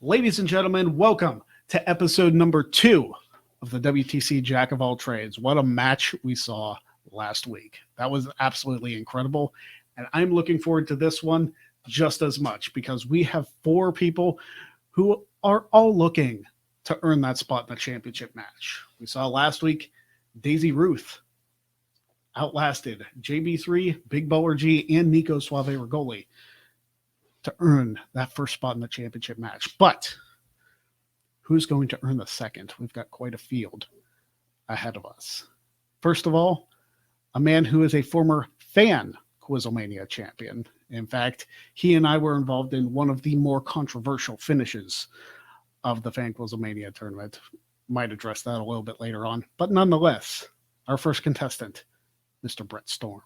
Ladies and gentlemen, welcome to episode number 2 of the WTC Jack of All Trades. What a match we saw last week. That was absolutely incredible. And I'm looking forward to this one just as much because we have 4 people who are all looking to earn that spot in the championship match. We saw last week Daisy Ruth outlasted JB3, Big Baller G, and Nico Suave Rigoli to earn that first spot in the championship match. But who's going to earn the second? We've got quite a field ahead of us. First of all, a man who is a former fan Quizzlemania champion. In fact, he and I were involved in one of the more controversial finishes of the fan Quizzlemania tournament. Might address that a little bit later on. But nonetheless, our first contestant, Mr. Brett Storm.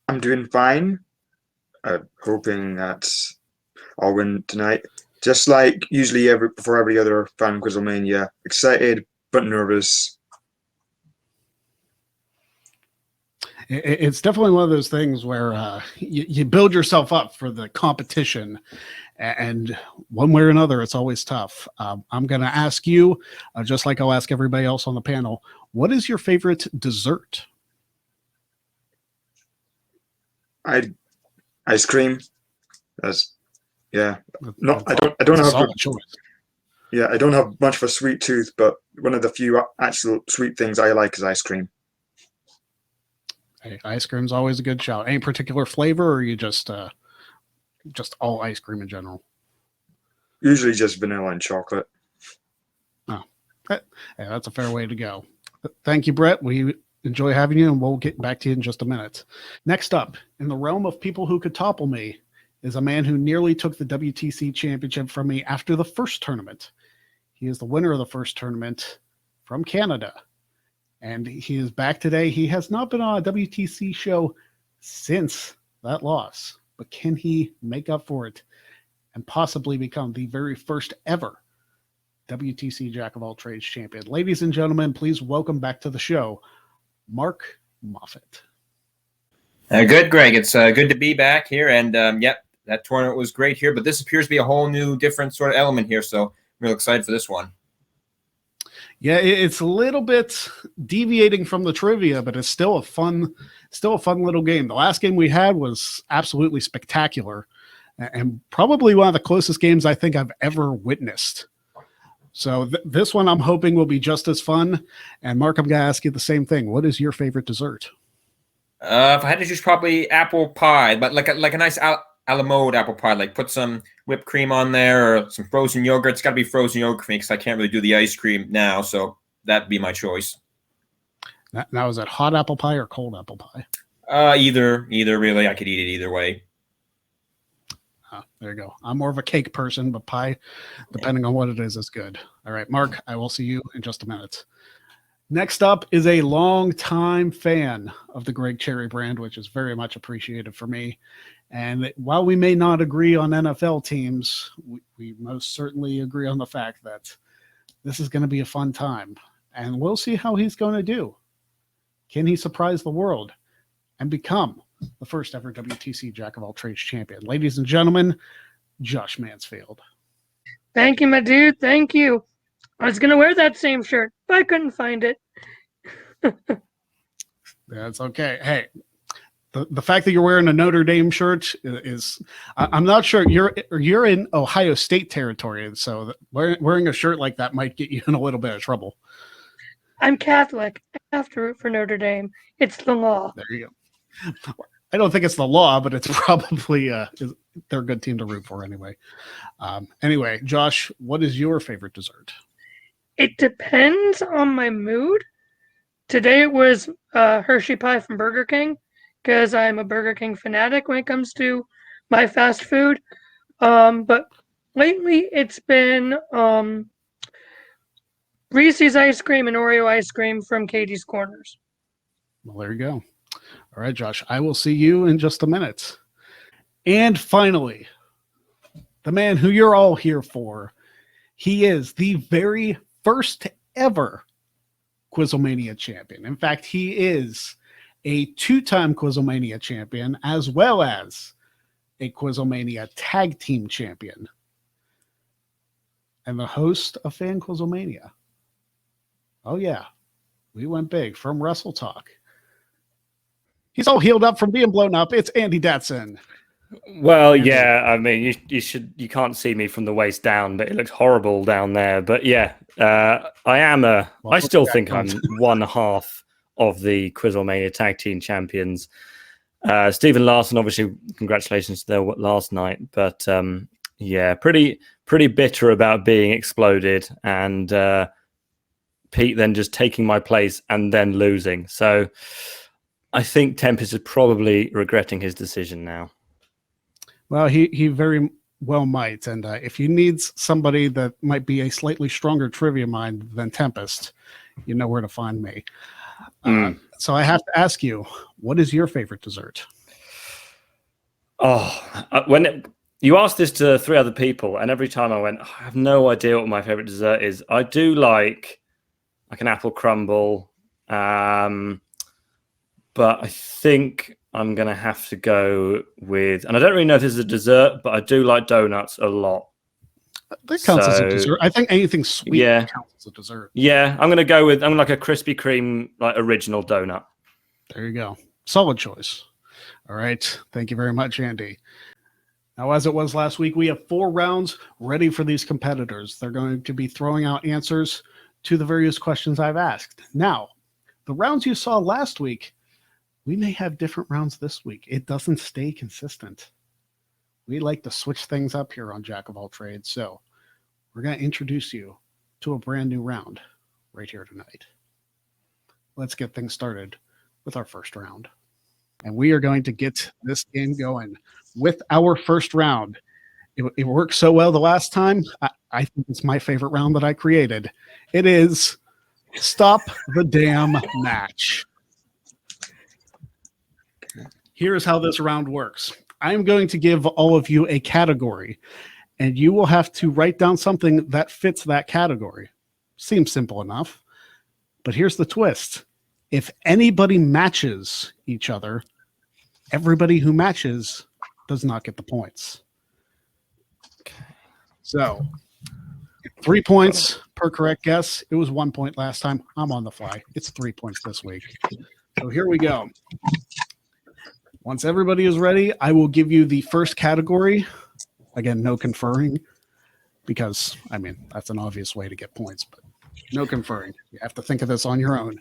I'm doing fine. Hoping that I'll win tonight. Just like usually before every other fan Quizzlemania. Excited but nervous. It's definitely one of those things where you build yourself up for the competition, and one way or another, it's always tough. I'm going to ask you, just like I'll ask everybody else on the panel, what is your favorite dessert? Ice cream. I don't have I don't have much of a sweet tooth, but one of the few actual sweet things I like is ice cream. Hey, ice cream's always a good shout. Any particular flavor, or are you just all ice cream in general? Usually just vanilla and chocolate. Oh, hey, that's a fair way to go. Thank you, Brett. We enjoy having you, and we'll get back to you in just a minute. Next up, in the realm of people who could topple me, is a man who nearly took the WTC championship from me after the first tournament. He is the winner of the first tournament from Canada, and he is back today. He has not been on a WTC show since that loss, but can he make up for it and possibly become the very first ever WTC Jack of All Trades champion? Ladies and gentlemen, please welcome back to the show, Mark Moffat. Good, Greg. It's good to be back here. And yep, that tournament was great here, but this appears to be a whole new, different sort of element here. So I'm real excited for this one. Yeah, it's a little bit deviating from the trivia, but it's still a fun little game. The last game we had was absolutely spectacular and probably one of the closest games I think I've ever witnessed. So this one I'm hoping will be just as fun. And Mark, I'm going to ask you the same thing. What is your favorite dessert? If I had to choose, probably apple pie, but like a nice a la mode apple pie. Like put some whipped cream on there or some frozen yogurt. It's got to be frozen yogurt for me because I can't really do the ice cream now. So that'd be my choice. Now, is it hot apple pie or cold apple pie? Either really. I could eat it either way. There you go. I'm more of a cake person, but pie, depending on what it is good. All right, Mark, I will see you in just a minute. Next up is a longtime fan of the Greg Cherry brand, which is very much appreciated for me. And while we may not agree on NFL teams, we most certainly agree on the fact that this is going to be a fun time. And we'll see how he's going to do. Can he surprise the world and become the first ever WTC Jack of All Trades champion? Ladies and gentlemen, Josh Mansfield. Thank you, my dude. Thank you. I was going to wear that same shirt, but I couldn't find it. That's okay. Hey, the fact that you're wearing a Notre Dame shirt is I'm not sure. You're in Ohio State territory, and so wearing a shirt like that might get you in a little bit of trouble. I'm Catholic. I have to root for Notre Dame. It's the law. There you go. I don't think it's the law, but it's probably they're a good team to root for anyway. Anyway, Josh, what is your favorite dessert? It depends on my mood. Today it was Hershey pie from Burger King because I'm a Burger King fanatic when it comes to my fast food. But lately it's been Reese's ice cream and Oreo ice cream from Katie's Corners. Well, there you go. All right, Josh, I will see you in just a minute. And finally, the man who you're all here for, he is the very first ever Quizzlemania champion. In fact, he is a 2-time Quizzlemania champion as well as a Quizzlemania tag team champion. and the host of Fan Quizzlemania. Oh, yeah. We went big from WrestleTalk. He's all healed up from being blown up. It's Andy Datson. Well, yeah, I mean, you can't see me from the waist down, but it looks horrible down there. But yeah, I still think I'm one half of the Quizzlemania Tag Team Champions. Stephen Larson, obviously, congratulations to their last night. But yeah, pretty bitter about being exploded, and Pete then just taking my place and then losing. So I think Tempest is probably regretting his decision now. Well, he very well might. And if you need somebody that might be a slightly stronger trivia mind than Tempest, you know where to find me. So I have to ask you, what is your favorite dessert? You asked this to 3 other people, and every time I went, I have no idea what my favorite dessert is. I do like an apple crumble, but I think I'm going to have to go with, and I don't really know if this is a dessert, but I do like donuts a lot. That counts as a dessert. I think anything sweet counts as a dessert. Yeah, I'm going to go with, I'm like a Krispy Kreme, like original donut. There you go. Solid choice. All right. Thank you very much, Andy. Now, as it was last week, we have 4 rounds ready for these competitors. They're going to be throwing out answers to the various questions I've asked. Now, the rounds you saw last week, we may have different rounds this week. It doesn't stay consistent. We like to switch things up here on Jack of All Trades. So we're going to introduce you to a brand new round right here tonight. Let's get things started with our first round. And we are going to get this game going with our first round. It worked so well the last time. I think it's my favorite round that I created. It is Stop the Damn Match. Here's how this round works. I'm going to give all of you a category, and you will have to write down something that fits that category. Seems simple enough, but here's the twist. If anybody matches each other, everybody who matches does not get the points. So 3 points per correct guess. It was 1 point last time. I'm on the fly. It's 3 points this week. So here we go. Once everybody is ready, I will give you the first category. Again, no conferring, because, I mean, that's an obvious way to get points, but no conferring. You have to think of this on your own.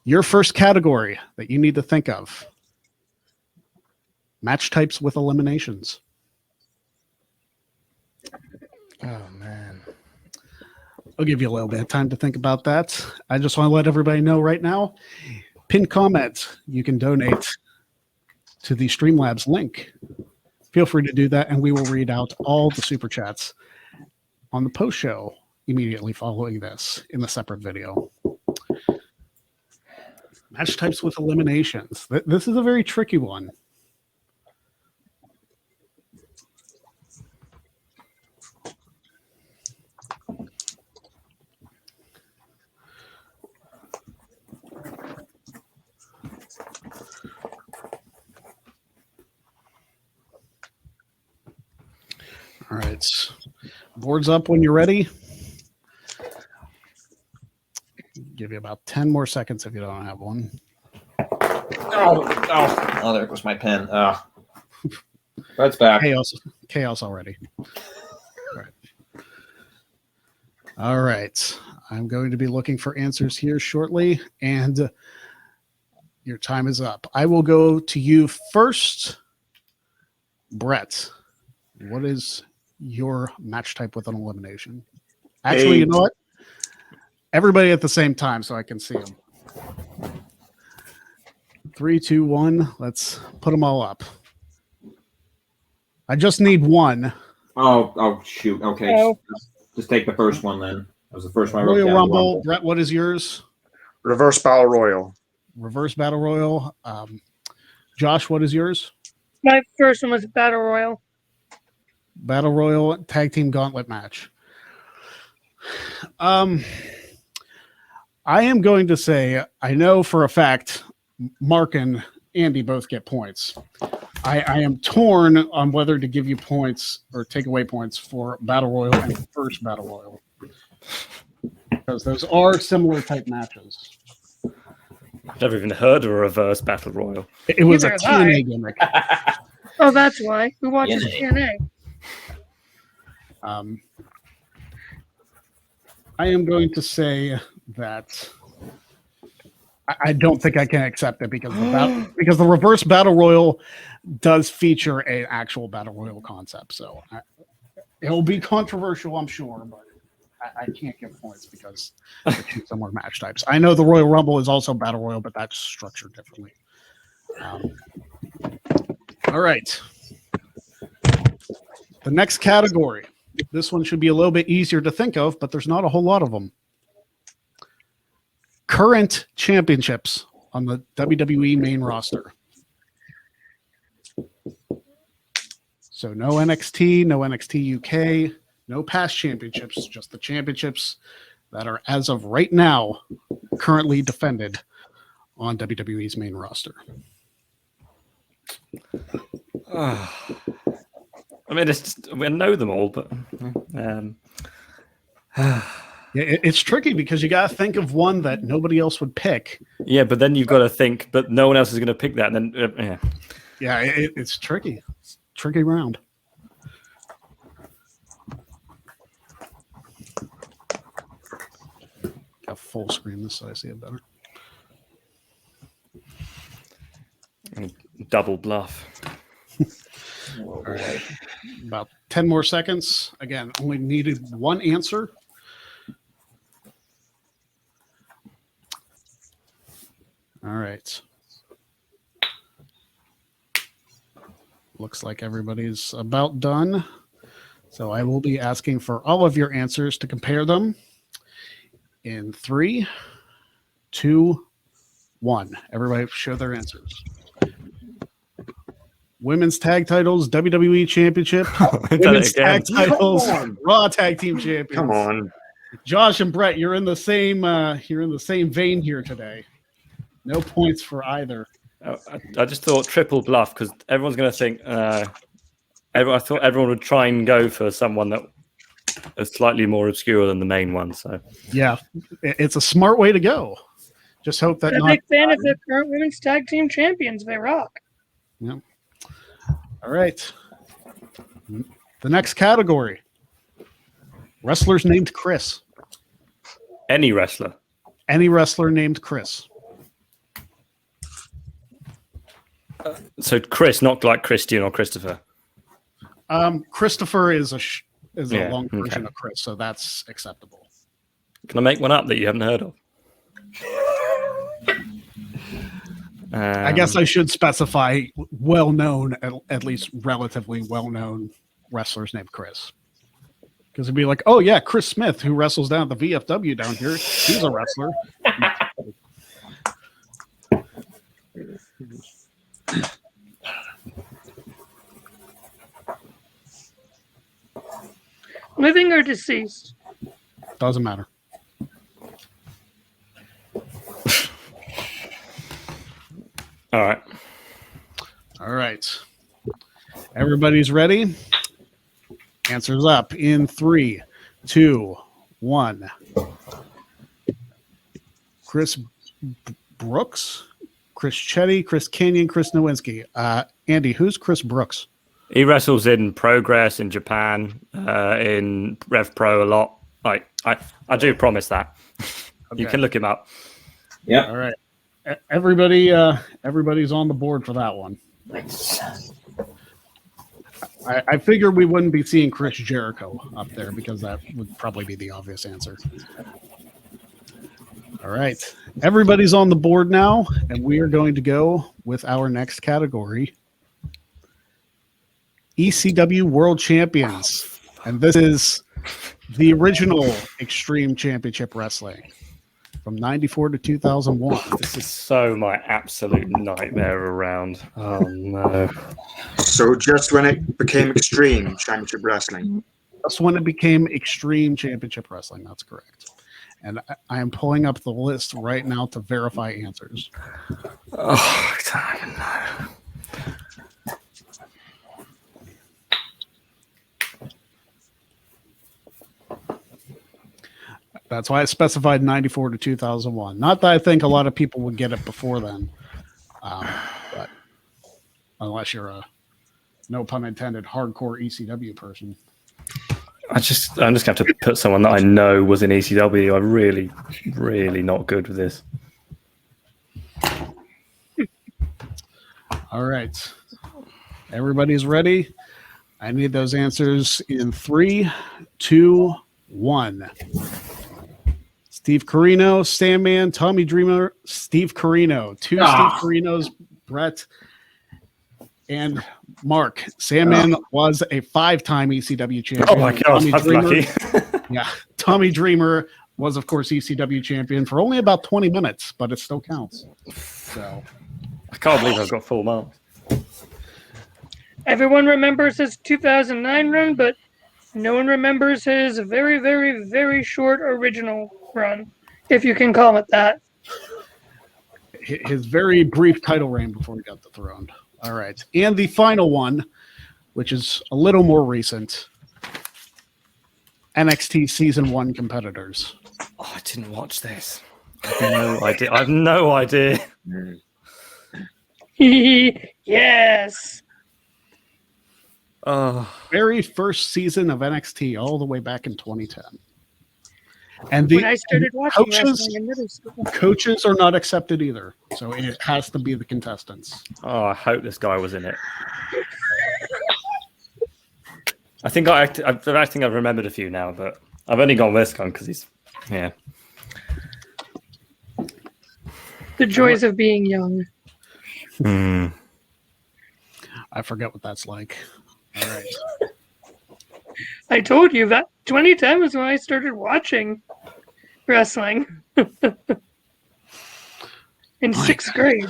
Your first category that you need to think of: match types with eliminations. Oh, man. I'll give you a little bit of time to think about that. I just want to let everybody know right now, pinned comment, you can donate to the Streamlabs link. Feel free to do that, and we will read out all the super chats on the post show immediately following this in the separate video. Match types with eliminations. This is a very tricky one. All right. Boards up when you're ready. Give you about 10 more seconds if you don't have one. Oh, there goes my pen. Oh. That's back. Chaos already. All right. I'm going to be looking for answers here shortly, and your time is up. I will go to you first. Brett, what is your match type with an elimination? Actually, you know what? Everybody at the same time so I can see them. 3, 2, 1. Let's put them all up. I just need one. Oh, shoot. Okay. Oh. Just take the first one then. That was the first one I wrote Royal down. Rumble. Brett, what is yours? Reverse Battle Royal. Reverse Battle Royal. Josh, what is yours? My first one was Battle Royal. Battle Royal Tag Team Gauntlet match. I am going to say, I know for a fact Mark and Andy both get points. I am torn on whether to give you points or take away points for Battle Royal and first Battle Royal. Because those are similar type matches. I've never even heard of a reverse battle royal. It was a Neither have I. TNA gimmick. Oh, that's why. Who watches TNA? I am going to say that I don't think I can accept it because the reverse battle royal does feature an actual battle royal concept. So it'll be controversial, I'm sure, but I can't give points because they're two similar match types. I know the Royal Rumble is also battle royal, but that's structured differently. All right. The next category. This one should be a little bit easier to think of, but there's not a whole lot of them. Current championships on the WWE main roster. So no NXT, no NXT UK, no past championships, just the championships that are, as of right now, currently defended on WWE's main roster. I mean, it's just, we know them all, but It's tricky because you got to think of one that nobody else would pick. yeah, but then you've got to think, but no one else is going to pick that. And then It's tricky. It's a tricky round. Got full screen this so I see it better. double bluff. All right. About 10 more seconds. Again, only needed one answer. All right. Looks like everybody's about done. So I will be asking for all of your answers to compare them in 3, 2, 1. Everybody show their answers. Women's tag titles, WWE Championship. Women's tag titles, Raw Tag Team Champions. Come on. Josh and Brett, you're in the same vein here today. No points for either. I just thought triple bluff because everyone's going to think. I thought everyone would try and go for someone that is slightly more obscure than the main one. So yeah, it's a smart way to go. Just hope that I'm a big fan of the current women's tag team champions. They rock. Yeah. All right. The next category: wrestlers named Chris. any wrestler. Any wrestler named Chris. So Chris, not like Christian or Christopher. Christopher is a long version okay. of Chris, so that's acceptable. Can I make one up that you haven't heard of? I guess I should specify well-known, at least relatively well-known wrestlers named Chris. Because it'd be like, oh yeah, Chris Smith, who wrestles down at the VFW down here, he's a wrestler. Living or deceased? Doesn't matter. All right. All right. Everybody's ready? Answers up in 3, 2, 1. Chris Brooks, Chris Chetty, Chris Canyon, Chris Nowinski. Andy, who's Chris Brooks? He wrestles in Progress in Japan, in Rev Pro a lot. I do promise that. Okay. You can look him up. Yeah. All right. Everybody's on the board for that one. I figured we wouldn't be seeing Chris Jericho up there because that would probably be the obvious answer. All right. Everybody's on the board now, and we are going to go with our next category. ECW World Champions. And this is the original Extreme Championship Wrestling from 94 to 2001. This is so my absolute nightmare around. Oh, no. So just when it became Extreme Championship Wrestling. That's when it became Extreme Championship Wrestling. That's correct. And I am pulling up the list right now to verify answers. Oh, I don't even know. That's why I specified 94 to 2001. Not that I think a lot of people would get it before then, but unless you're a, no pun intended, hardcore ECW person. I'm just gonna have to put someone that I know was in ECW. I'm really, really not good with this. All right. Everybody's ready. I need those answers in 3, 2, 1. Steve Corino, Sandman, Tommy Dreamer, Steve Corino. 2 Steve Corinos, Brett, and Mark. Sandman was a 5-time ECW champion. Oh my gosh, that's lucky. Yeah. Tommy Dreamer was, of course, ECW champion for only about 20 minutes, but it still counts. So I can't believe I've got full marks. Everyone remembers his 2009 run, but no one remembers his very, very, very short original run, if you can call it that. His very brief title reign before he got dethroned. All right. And the final one, which is a little more recent, NXT Season 1 competitors. Oh, I didn't watch this. I have no idea. I have no idea. Yes. Very first season of NXT all the way back in 2010. And the When I started watching wrestling in middle school. coaches are not accepted either. So it has to be the contestants. Oh, I hope this guy was in it. I think I've remembered a few now, but I've only gone this one because he's, yeah. The joys of being young. I forget what that's like. All right. I told you that 2010 was when I started watching wrestling. In 6th grade.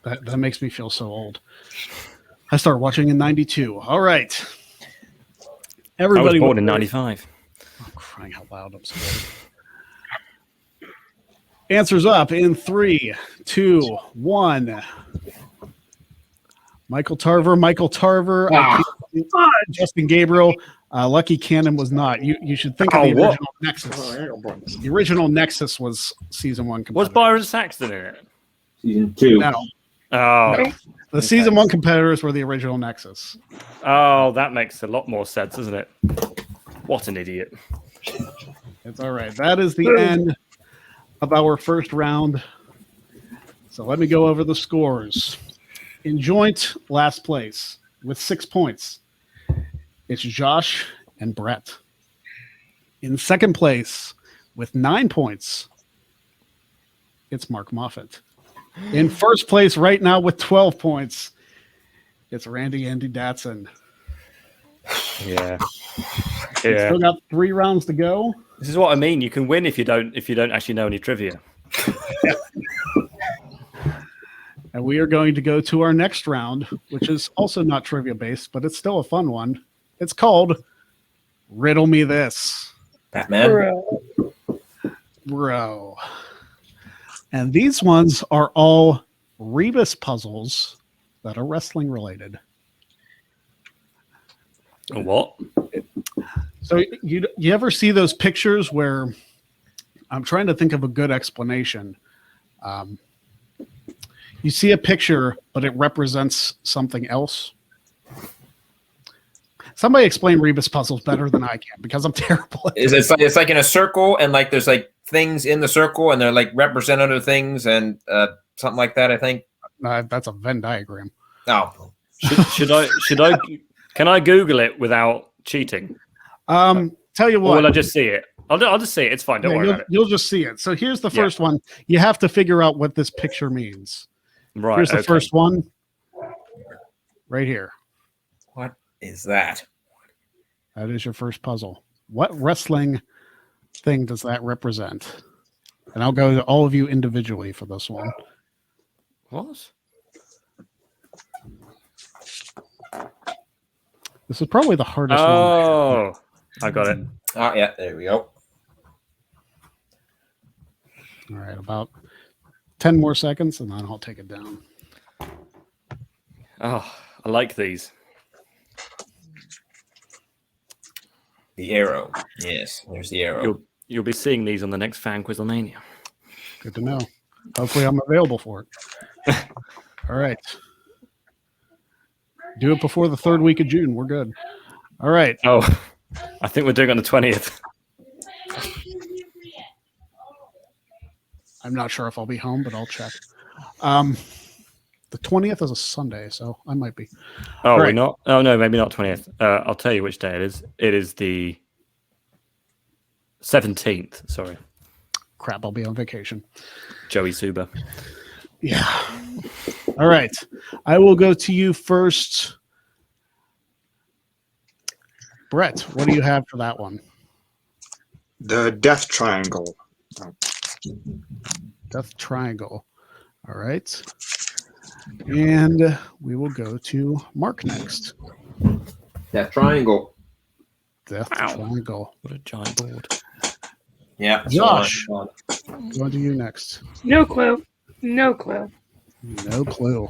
That makes me feel so old. I started watching in 92. All right. Everybody I was born in 95. Oh, crying out loud. I'm sorry. Answers up in 3, 2, 1. Michael Tarver. Justin Gabriel. Lucky Cannon was not. You should think of the original Nexus. The original Nexus was season 1 competitor. Was Byron Saxton in it? Season 2. No. Oh. The season 1 competitors were the original Nexus. Oh, that makes a lot more sense, doesn't it? What an idiot. It's all right. That is the end of our first round. So let me go over the scores. In joint last place with 6 points, it's Josh and Brett. In second place with 9 points, it's Mark Moffat. In first place right now with 12 points, it's Andy Datson. Yeah. Still got 3 rounds to go. This is what I mean. You can win if you don't actually know any trivia. And we are going to go to our next round, which is also not trivia based, but it's still a fun one. It's called Riddle Me This. Batman. Bro. And these ones are all rebus puzzles that are wrestling related. What? So you ever see those pictures where I'm trying to think of a good explanation. You see a picture, but it represents something else. Somebody explain rebus puzzles better than I can because I'm terrible at It's like in a circle and like there's like things in the circle and they're like represent other things and something like that, I think. That's a Venn diagram. Oh. Should I can I Google it without cheating? Tell you Or what. will I just see it? I'll just see it. It's fine. Don't worry about it. You'll just see it. So here's the first one. You have to figure out what this picture means. Right. Here's the first one. Right here. What is that? That is your first puzzle. What wrestling thing does that represent? And I'll go to all of you individually for this one. What? This is probably the hardest one. Oh, I got it. Oh, yeah, there we go. All right, about 10 more seconds, and then I'll take it down. Oh, I like these. The arrow. Yes, there's the arrow. You'll be seeing these on the next Fan Quizzlemania. Good to know. Hopefully, I'm available for it. All right. Do it before the 3rd week of June. We're good. All right. Oh, I think we're doing it on the 20th. I'm not sure if I'll be home, but I'll check. The 20th is a Sunday, so I might be. Oh, right. we're not? Oh, no, maybe not 20th. I'll tell you which day it is. It is the 17th. Sorry. Crap, I'll be on vacation. Joey Suba. Yeah. All right. I will go to you first. Brett, what do you have for that one? The Death Triangle. Death Triangle. All right. And we will go to Mark next. That triangle. Death Wow. Triangle. What a giant board. Yeah. Josh. So, Going to you next. No clue. No clue. No clue.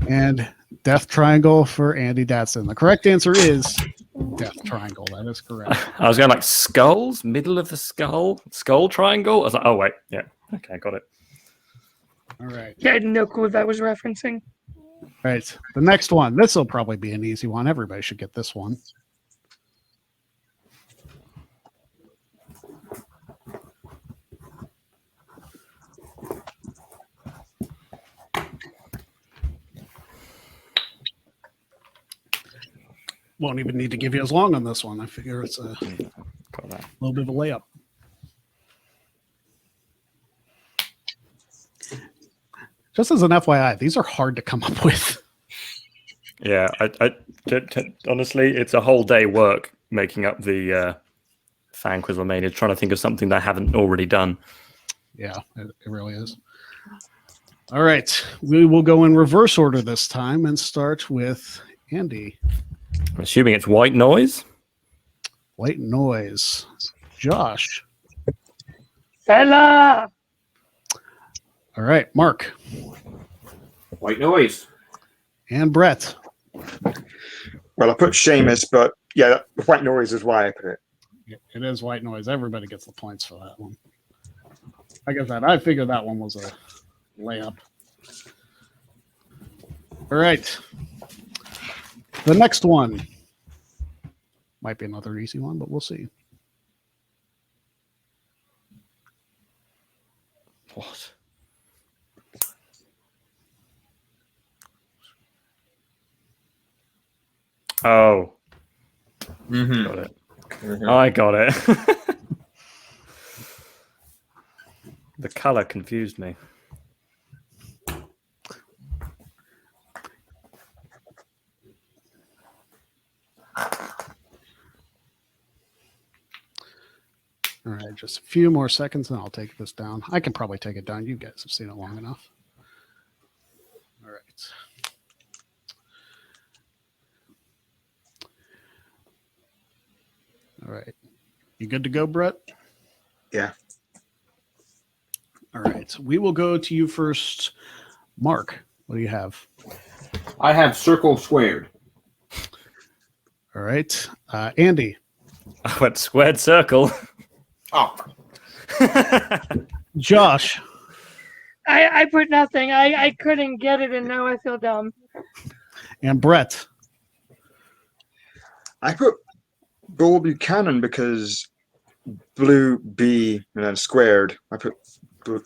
And Death Triangle for Andy Datson. The correct answer is Death Triangle. That is correct. I was going like skulls, middle of the skull triangle. I was like, oh, wait. Yeah. Okay, got it. All right. Yeah, I had no clue what that was referencing. All right. The next one. This will probably be an easy one. Everybody should get this one. Won't even need to give you as long on this one. I figure it's a Got that. little bit of a layup. Just as an FYI, these are hard to come up with. Yeah, honestly, it's a whole day work making up the Fan Quizzlemania, trying to think of something that I haven't already done. Yeah, it really is. All right. We will go in reverse order this time and start with Andy. I'm assuming it's white noise. White noise. Josh. Fella! All right. Mark. white noise. And Brett. Well, I put Seamus, but yeah, white noise is why I put it. It is white noise. Everybody gets the points for that one. Like I said, I figured that one was a layup. All right. The next one might be another easy one, but we'll see. What? Oh, Mm-hmm. got it. I got it. The color confused me. All right, just a few more seconds and I'll take this down. I can probably take it down. You guys have seen it long enough. All right. All right. You good to go, Brett? Yeah. All right. We will go to you first. Mark, what do you have? I have circle squared. All right. Andy. I went squared circle. Oh, Josh. I put nothing. I couldn't get it, and now I feel dumb. And Brett. I put Bull Buchanan because blue B and then squared. I put blue,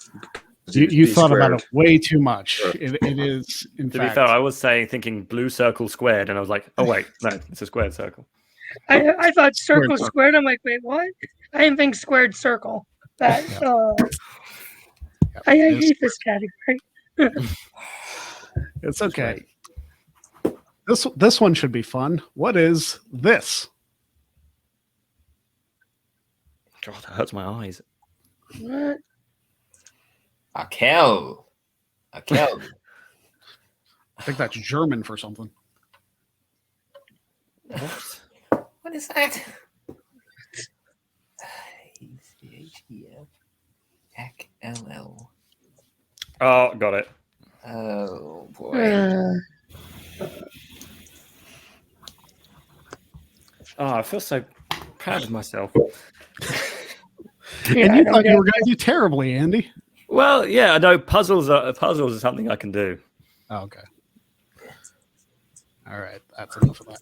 You B thought squared. about it way too much. Sure. It is, in To be fact. fair, I was thinking blue circle squared, and I was like, oh wait, no, it's a squared circle. I thought circle Squared. squared. I'm like, wait, what? I didn't think squared circle. That I hate this category. It's okay. This one should be fun. What is this? God, that hurts my eyes. What? Akel. Akel. I think that's German for something. What? What is that? LL. Oh, got it. Oh boy. Oh, I feel so proud of myself. Yeah, And I you don't thought you get were going to do terribly, Andy. Well, yeah, I know puzzles are something I can do. Oh, okay. All right. That's enough of that.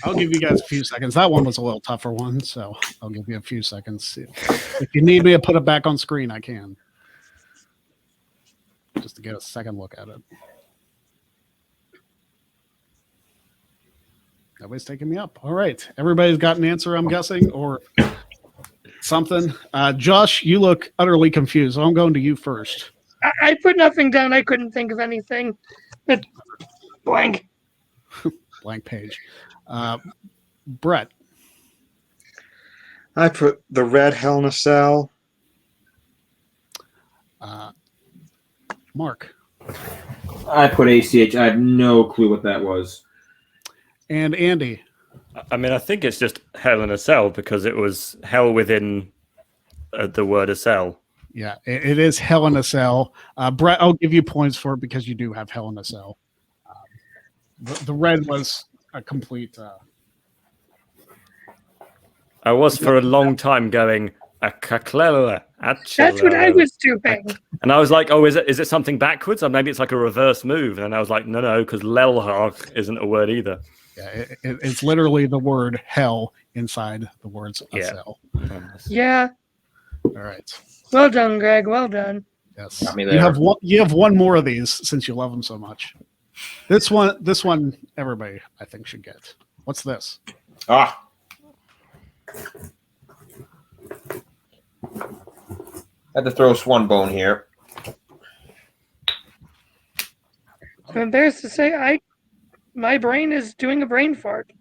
I'll give you guys a few seconds. That one was a little tougher one, so I'll give you a few seconds. If you need me to put it back on screen, I can. Just to get a second look at it. Nobody's taking me up. All right. Everybody's got an answer, I'm guessing, or something. Josh, you look utterly confused, so I'm going to you first. I put nothing down. I couldn't think of anything. But blank. Blank page. Brett. I put the Red Hell in a Cell. Mark. I put ACH. I have no clue what that was. And Andy. I mean, I think it's just Hell in a Cell because it was hell within the word a cell. Yeah, it is Hell in a Cell. Brett, I'll give you points for it because you do have Hell in a Cell. The red was a complete. I was for a long time going a kaklela. That's what I was doing. And I was like, oh, is it something backwards? Or maybe it's like a reverse move. And I was like, no, because lelhag isn't a word either. Yeah, it's literally the word hell inside the words a cell. Yeah. All right. Well done, Greg. Well done. Yes. Got me You there. have one more of these since you love them so much. This one, everybody I think should get. What's this? Ah. Had to throw us one bone here. I'm embarrassed to say my brain is doing a brain fart.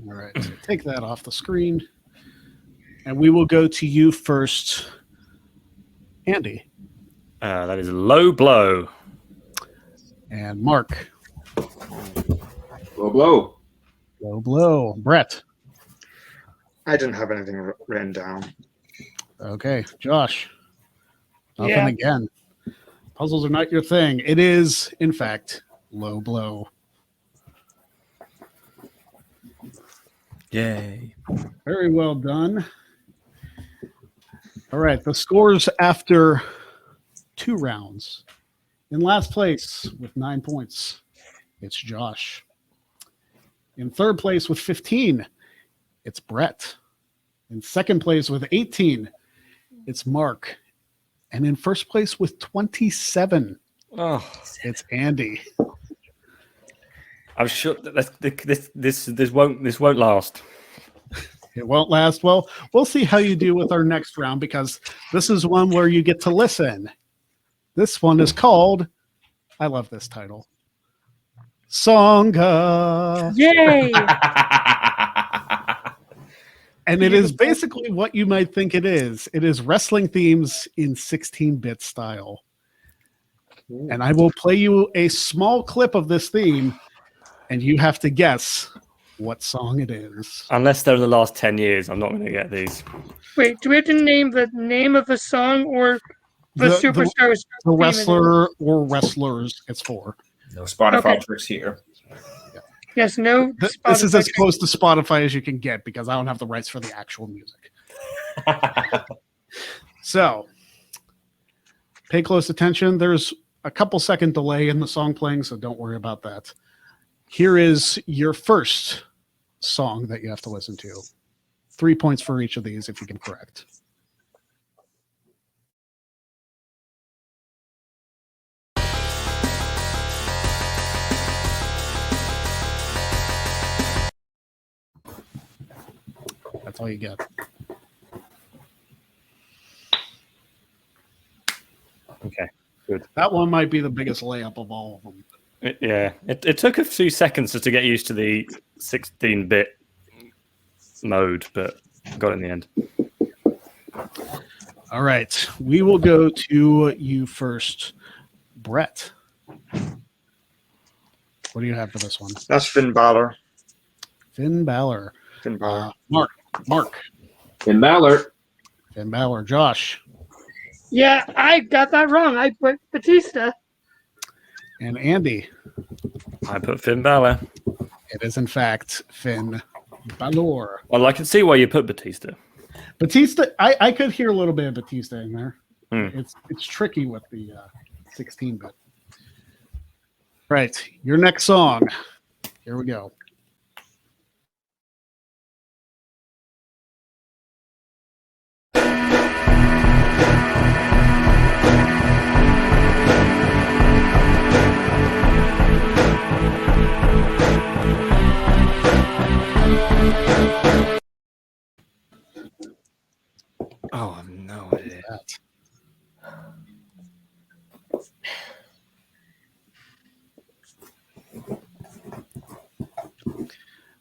All right. So take that off the screen. And we will go to you first, Andy. That is Low Blow. And Mark. Low blow. Low blow. Brett. I didn't have anything written down. Okay. Josh. Nothing Yeah. again. Puzzles are not your thing. It is, in fact, low blow. Yay. Very well done. All right. The scores after 2 rounds. In last place with 9 points, it's Josh. In third place with 15, it's Brett. In second place with 18, it's Mark. And in first place with 27, it's Andy. I'm sure that this won't last. It won't last. Well, we'll see how you do with our next round because this is one where you get to listen. This one is called, I love this title, Songa. Yay! And it is basically what you might think it is. It is wrestling themes in 16-bit style. And I will play you a small clip of this theme, and you have to guess what song it is. Unless they're in the last 10 years, I'm not going to get these. Wait, do we have to name the name of a song or the superstar? The wrestler or wrestlers it's for. No Spotify Okay. tricks here. Yes, no. This is as Spotify. close to Spotify as you can get because I don't have the rights for the actual music. So, pay close attention. There's a couple second delay in the song playing, so don't worry about that. Here is your first song that you have to listen to. 3 points for each of these if you can correct. That's all you get. Okay, good. That one might be the biggest layup of all of them. It took a few seconds just to get used to the 16-bit mode, but got it in the end. All right. We will go to you first, Brett. What do you have for this one? That's Finn Balor. Finn Balor. Finn Balor. Mark. Finn Balor. Finn Balor. Josh. Yeah, I got that wrong. I put Batista. And Andy. I put Finn Balor. It is, in fact, Finn Balor. Well, I can see why you put Batista. Batista, I could hear a little bit of Batista in there. Hmm. It's tricky with the 16-bit. Right, your next song. Here we go. Oh, I have no idea. That.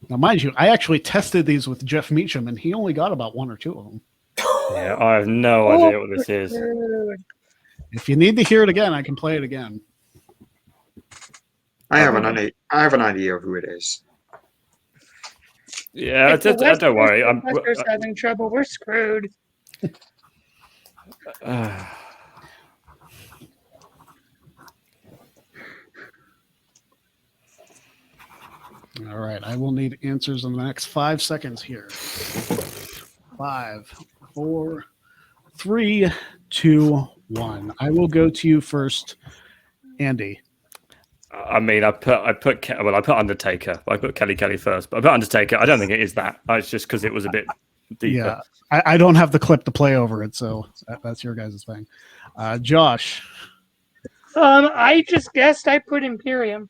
Now, mind you, I actually tested these with Jeff Meacham, and he only got about one or two of them. Yeah, I have no idea what this is. Dude. If you need to hear it again, I can play it again. I have an idea of who it is. Yeah, If the don't worry. Wester's having trouble. We're screwed. All right, I will need answers in the next 5 seconds here. 5, 4, 3, 2, 1. I will go to you first, Andy. I mean, I put Undertaker. I put Kelly first, but I put Undertaker. I don't think it is that. It's just because it was a bit deeper. Yeah, I don't have the clip to play over it, so that's your guys' thing. Josh. I just guessed. I put Imperium.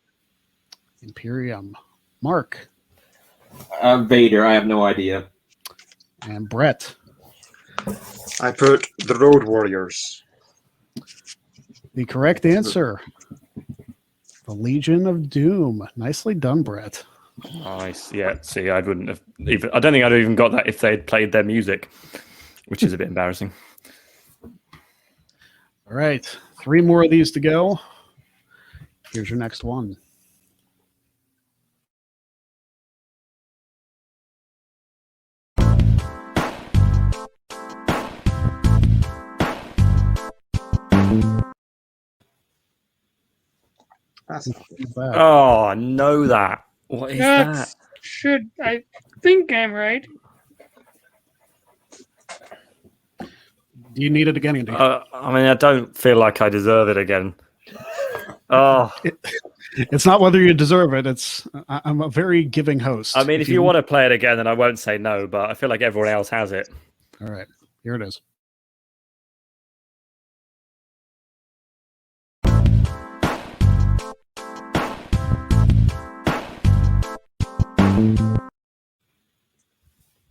Imperium. Mark. Vader. I have no idea. And Brett. I put the Road Warriors. The correct answer. The Legion of Doom. Nicely done, Brett. Nice. Yeah. See, I wouldn't have even. I don't think I'd have even got that if they'd played their music, which is a bit embarrassing. All right. 3 more of these to go. Here's your next one. That's Oh, I know that. What is that? Should I think I'm right? Do you need it again, Andy? I mean, I don't feel like I deserve it again. Oh, It's not whether you deserve it. I'm a very giving host. I mean, if you want to play it again, then I won't say no, but I feel like everyone else has it. All right. Here it is.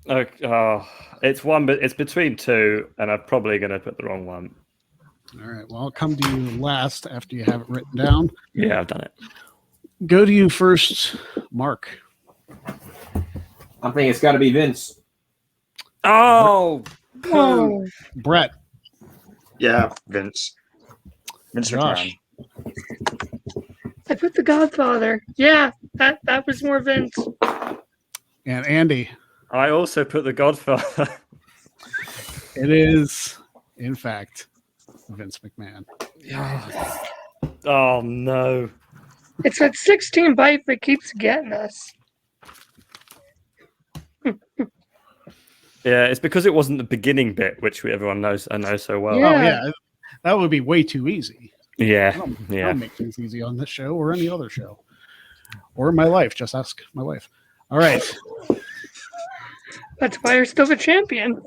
Okay, it's one, but it's between two, and I'm probably going to put the wrong one. All right. Well, I'll come to you last after you have it written down. Yeah, I've done it. Go to you first, Mark. I'm thinking it's got to be Vince. Oh, Oh, Brett. Yeah, Vince. Vince Josh. McMahon. I put The Godfather. Yeah, that was more Vince. And Andy. I also put the Godfather. It is, in fact, Vince McMahon. Oh no! It's that 16 byte that keeps getting us. Yeah, it's because it wasn't the beginning bit, which everyone knows. I know so well. Yeah. Oh, yeah. That would be way too easy. I Yeah, don't yeah. make things easy on this show or any other show. Or in my life. Just ask my wife. All right. That's why you're still the champion.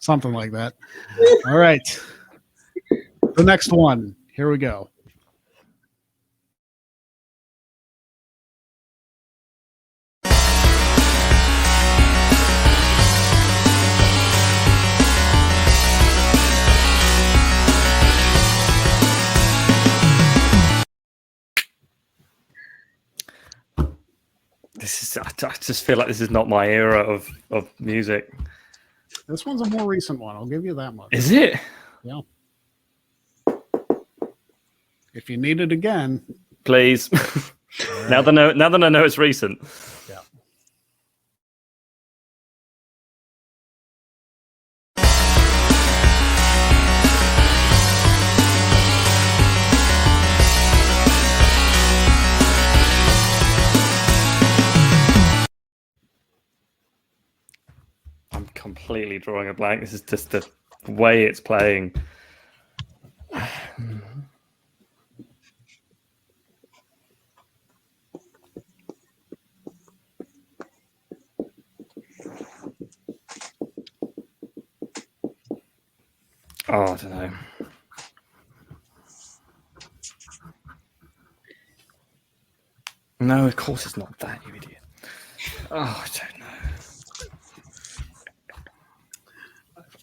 Something like that. All right. The next one. Here we go. I just feel like this is not my era of music. This one's a more recent one. I'll give you that much. Is it? Yeah. If you need it again. Please. Now that I know it's recent. Yeah. completely drawing a blank. This is just the way it's playing. Oh, I don't know. No, of course it's not that, you idiot. Oh, I don't know.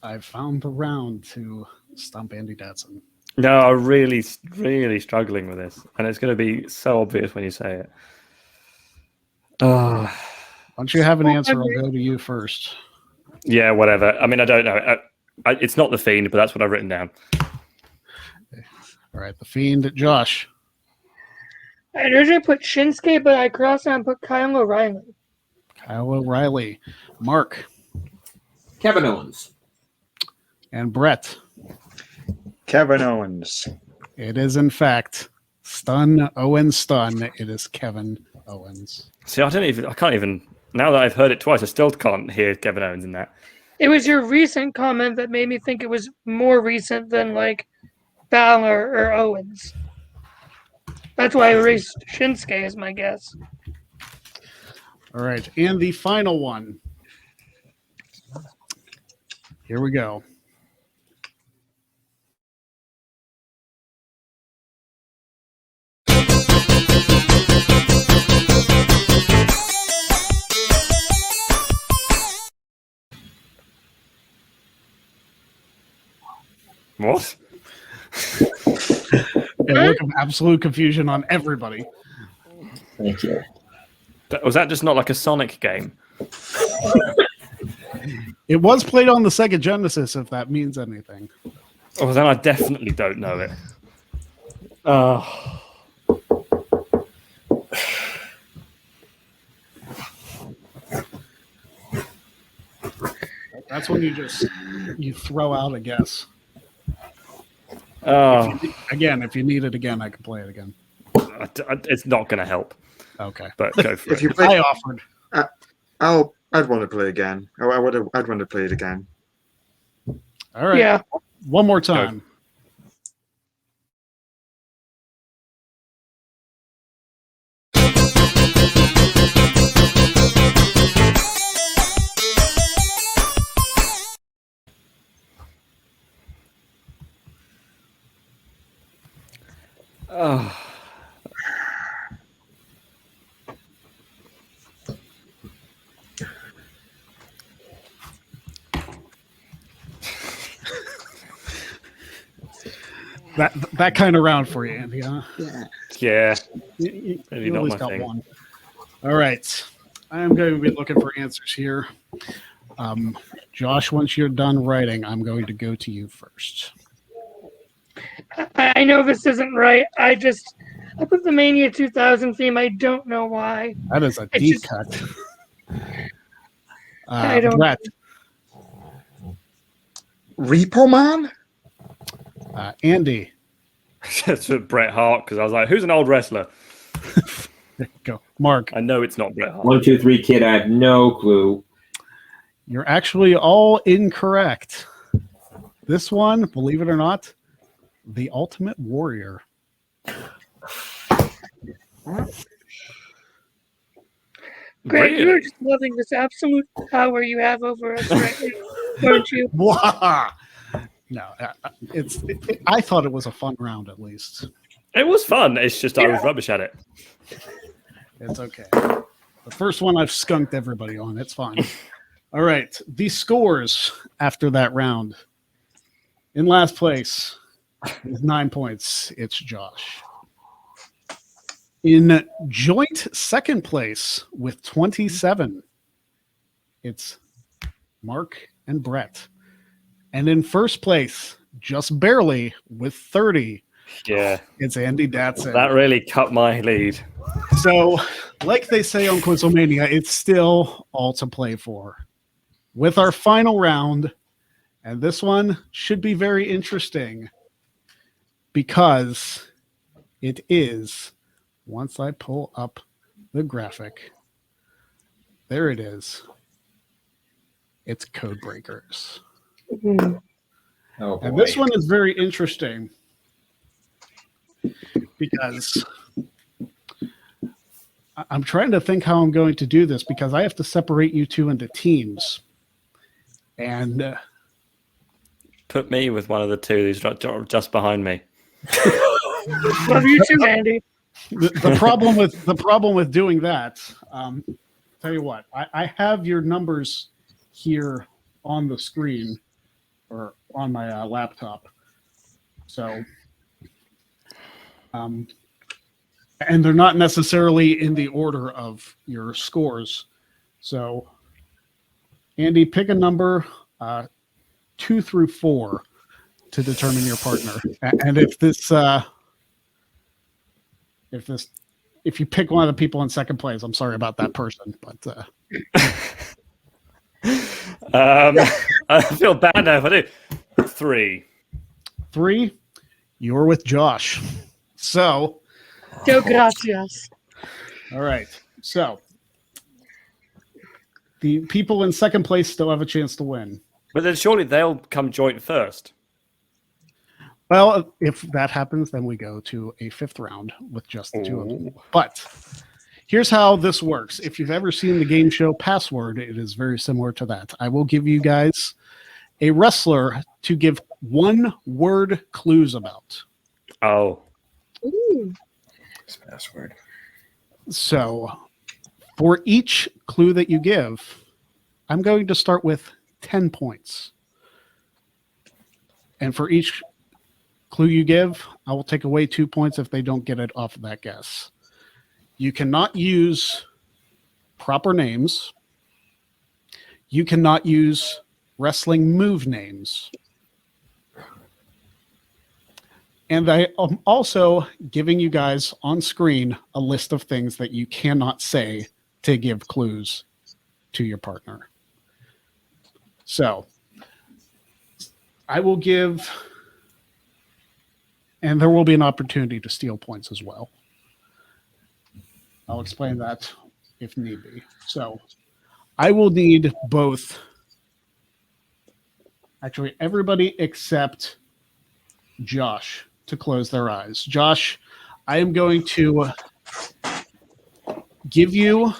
I've found the round to stump Andy Datson. No, I'm really, really struggling with this. And it's going to be so obvious when you say it. Oh, Once you have an answer, I'll go to you first. yeah, whatever. I mean, I don't know. It's not the Fiend, but that's what I've written down. All right, the Fiend, Josh. I originally put Shinsuke, but I crossed out and put Kyle O'Reilly. Kyle O'Reilly. Mark. Kevin Owens. And Brett. Kevin Owens. It is, in fact, Stun Owens Stun. It is Kevin Owens. See, I can't even, now that I've heard it twice, I still can't hear Kevin Owens in that. It was your recent comment that made me think it was more recent than like Balor or Owens. That's why I erased Shinsuke as my guess. All right, and the final one. Here we go. What? A look of absolute confusion on everybody. Thank you. Was that just not like a Sonic game? It was played on the Sega Genesis, if that means anything. Oh, then I definitely don't know it. Oh. That's when you throw out a guess. Oh. If you need it again, I can play it again. It's not going to help. Okay. But go for If you it. play, I offered. I'd want to play again. I'd want to play it again. All right. Yeah. One more time. Oh. That kind of round for you, Andy, huh? Yeah. You Maybe at not least my got thing. one. All right. I am going to be looking for answers here. Josh, once you're done writing, I'm going to go to you first. I know this isn't right. I put the Mania 2000 theme. I don't know why. That is a It's deep just- cut. I don't- Brett, Repo Man? Andy, That's for Bret Hart, because I was like, who's an old wrestler? go. Mark, I know it's not Bret Hart. 1, 2, 3, kid. I have no clue. you're actually all incorrect. This one, believe it or not, the Ultimate Warrior. Greg, Really? you're just loving this absolute power you have over us right now, aren't you? Blah! No, I thought it was a fun round at least. It was fun. It's just I was rubbish at it. It's okay. The first one I've skunked everybody on. It's fine. All right. The scores after that round. In last place with 9 points, it's Josh. In joint second place with 27, it's Mark and Brett. And in first place, just barely with 30, Yeah. it's Andy Datson. That really cut my lead. So, like they say on Quizzlemania, it's still all to play for. With our final round, and this one should be very interesting because it is, once I pull up the graphic, there it is. It's Code Breakers. Ooh. Oh boy. And this one is very interesting because I'm trying to think how I'm going to do this because I have to separate you two into teams. And Put me with one of the two who's just behind me. Love you too, Andy. the problem with doing that, tell you what, I have your numbers here on the screen or on my laptop. So, and they're not necessarily in the order of your scores. So, Andy, pick a number 2 through 4 to determine your partner. And if you pick one of the people in second place, I'm sorry about that person, but I feel bad now if I do. 3. 3, you're with Josh. So, Yo, gracias. all right. So, the people in second place still have a chance to win. But then surely they'll come joint first. Well, if that happens, then we go to a 5th round with just the two of them. But here's how this works. If you've ever seen the game show Password, it is very similar to that. I will give you guys a wrestler to give 1-word clues about. Oh. Ooh. Password. So for each clue that you give, I'm going to start with 10 points. And for each clue you give, I will take away 2 points if they don't get it off of that guess. You cannot use proper names. You cannot use wrestling move names. And I am also giving you guys on screen a list of things that you cannot say to give clues to your partner. So I will give, and there will be an opportunity to steal points as well. I'll explain that if need be. So I will need both, actually everybody except Josh to close their eyes. Josh, I am going to give you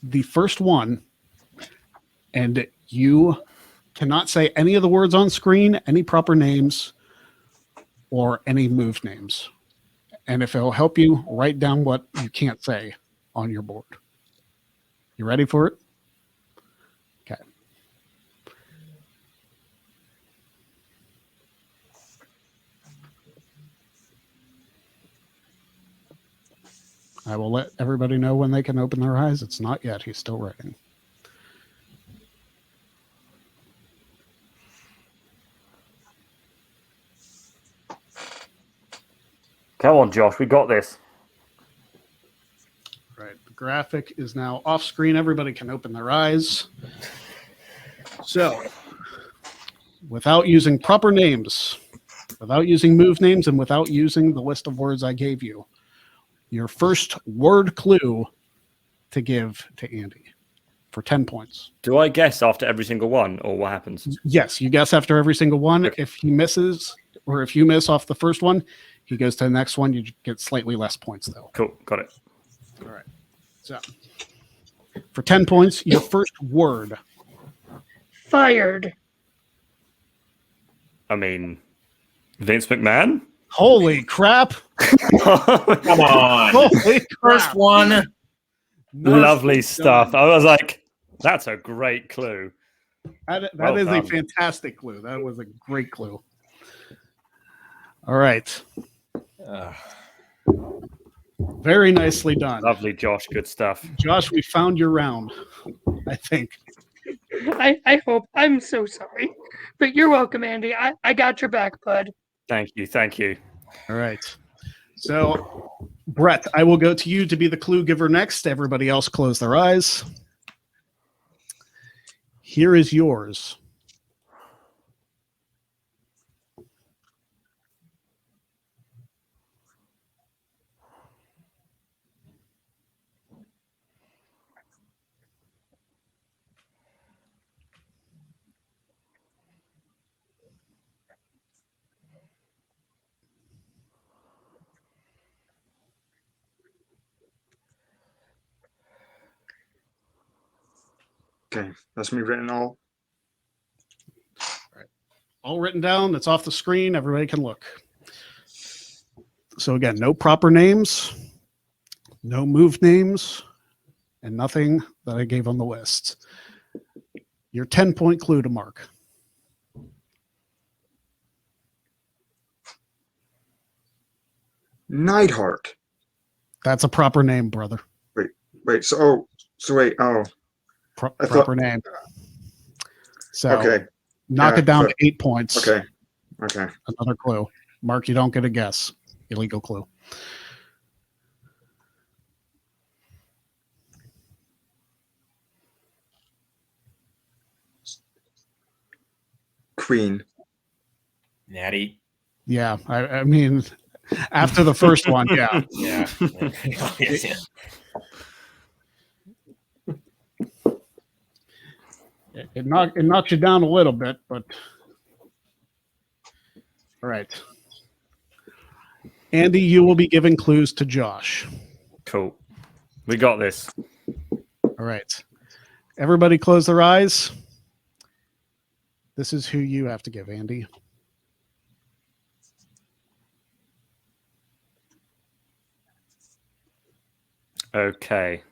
the first one, and you cannot say any of the words on screen, any proper names, or any move names. And if it'll help you, write down what you can't say on your board. You ready for it? Okay. I will let everybody know when they can open their eyes. It's not yet. He's still writing. Come on, Josh. We got this. Right. The graphic is now off screen. Everybody can open their eyes. So, without using proper names, without using move names, and without using the list of words I gave you, your first word clue to give to Andy for 10 points. Do I guess after every single one, or what happens? Yes, you guess after every single one. Okay. If he misses, or if you miss off the first one, he goes to the next one. You get slightly less points, though. Cool. Got it. All right. So, for 10 points, your first word. Fired. I mean, Vince McMahon? Holy crap. Come on. Holy crap. First one. Lovely stuff. I was like, that's a great clue. That Well is a done. fantastic clue. That was a great clue. All right. Very nicely done. Lovely, Josh. Good stuff. Josh, we found your round, I think. I hope. I'm so sorry. But you're welcome, Andy. I got your back, bud. Thank you. Thank you. All right. So, Brett, I will go to you to be the clue giver next. Everybody else close their eyes. Here is yours. Okay, that's me written all. All written down. It's off the screen. Everybody can look. So again, no proper names, no move names, and nothing that I gave on the list. Your 10-point clue to Mark. Neidhart. That's a proper name, brother. Wait. So wait. Oh, I thought- Proper name. So okay. knock Yeah, it down so- to 8 points. Okay. Another clue. Mark, you don't get a guess. Illegal clue. Queen. Natty. Yeah, I mean, after the first one, yeah. Yeah. Yeah. It knocked you down a little bit, but all right. Andy, you will be giving clues to Josh. Cool. We got this. All right. Everybody close their eyes. This is who you have to give, Andy. Okay.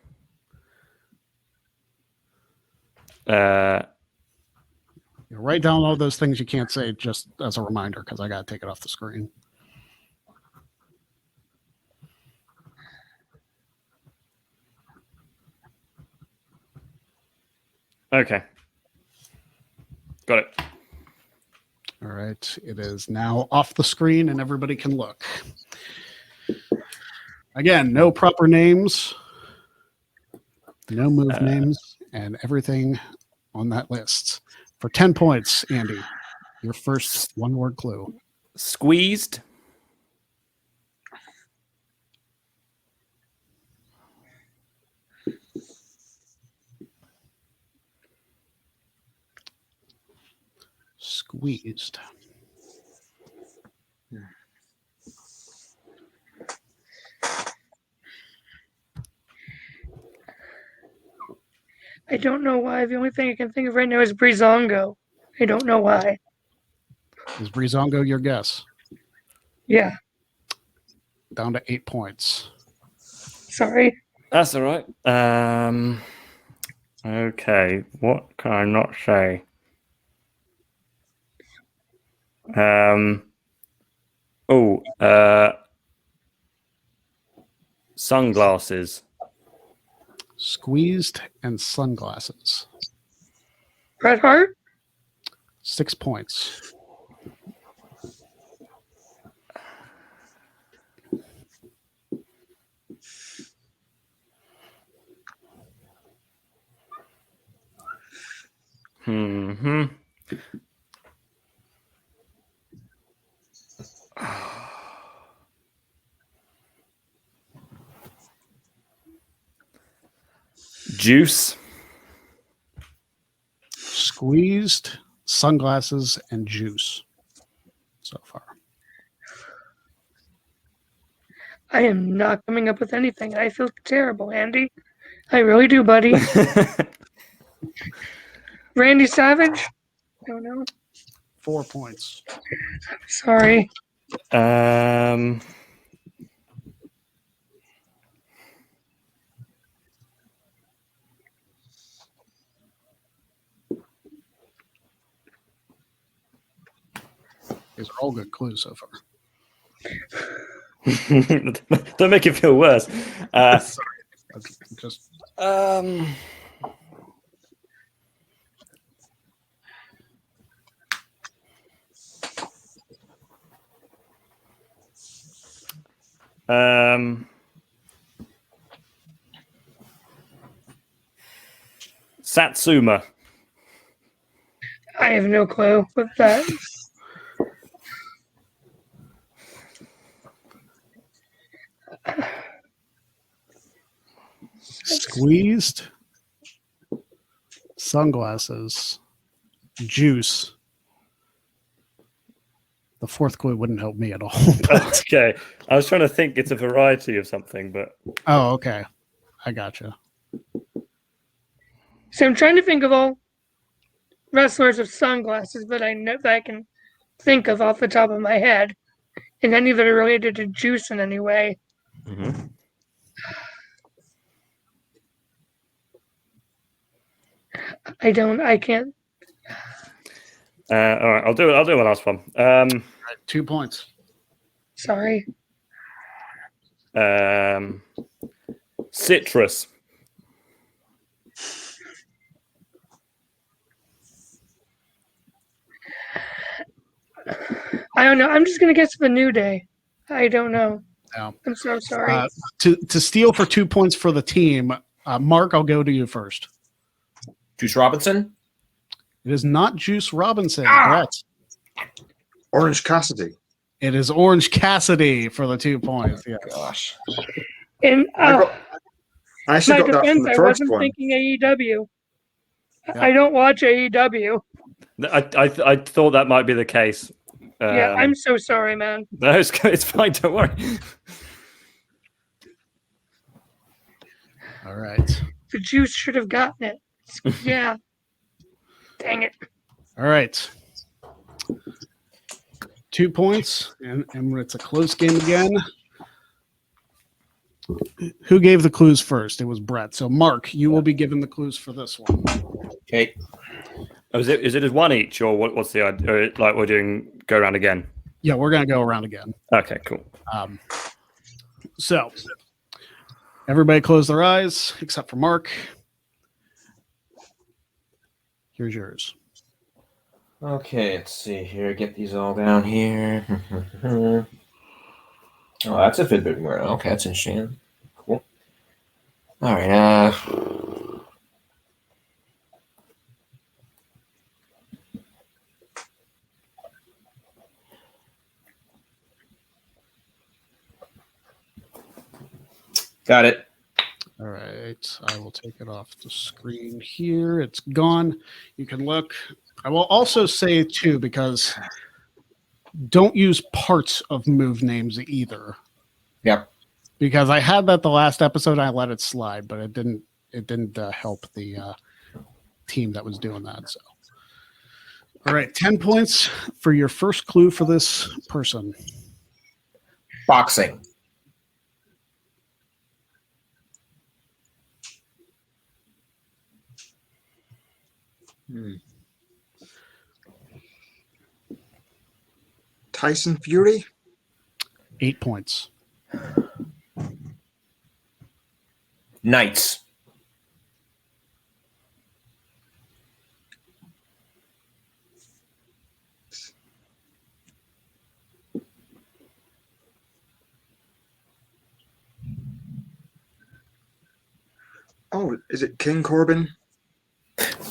Write down all those things you can't say just as a reminder, because I got to take it off the screen. Okay. Got it. All right. It is now off the screen and everybody can look. Again, no proper names, no move names, and everything on that list. For 10 points, Andy, your first one-word clue. Squeezed. Squeezed. I don't know why. The only thing I can think of right now is Breezongo. I don't know why. Is Breezongo your guess? Yeah. Down to 8 points. Sorry. That's all right. Okay. What can I not say? Sunglasses. Squeezed and sunglasses. Bret Hart? 6 points. Hmm. Juice. Squeezed, sunglasses, and juice so far. I am not coming up with anything. I feel terrible, Andy. I really do, buddy. Randy Savage? I don't know. 4 points. Sorry. These are all good clues so far. Don't make it feel worse. Sorry. Just Satsuma. I have no clue with that. squeezed, sunglasses, juice. The fourth clue wouldn't help me at all. But, Okay. I was trying to think it's a variety of something, but oh, okay. I gotcha. So I'm trying to think of all wrestlers with sunglasses that I know that I can think of off the top of my head, and any that are related to Juice in any way. Mm-hmm. I can't. All right, I'll do my last one. 2 points. Sorry. Citrus. I don't know. I'm just gonna guess the New Day. I don't know. No. I'm so sorry. To steal for 2 points for the team, Mark, I'll go to you first. Juice Robinson. It is not Juice Robinson. Ah! Brett. Orange Cassidy. It is Orange Cassidy for the 2 points. Yes. Gosh. And I actually my got that from defense, the I first wasn't one. thinking AEW. Yeah. I don't watch AEW. I thought that might be the case. Yeah, I'm so sorry, man. No, it's fine. Don't worry. All right. The Juice should have gotten it. Yeah. Dang it. All right. 2 points, and it's a close game again. Who gave the clues first? It was Brett. So, Mark, you will be given the clues for this one. Okay. Oh, is it just one each, or what's the idea? Or, like we're doing go around again? Yeah, we're going to go around again. Okay, cool. So, everybody close their eyes except for Mark. Here's yours. Okay, let's see here. Get these all down here. Oh, that's a Fitbit word. Okay, that's interesting. Cool. All right. Got it. All right. I will take it off the screen here. It's gone. You can look. I will also say, too, because don't use parts of move names either. Yep. Because I had that the last episode. I let it slide, but it didn't help the team that was doing that. So, all right. 10 points for your first clue for this person. Boxing. Tyson Fury. 8 points. Knights. Oh, is it King Corbin?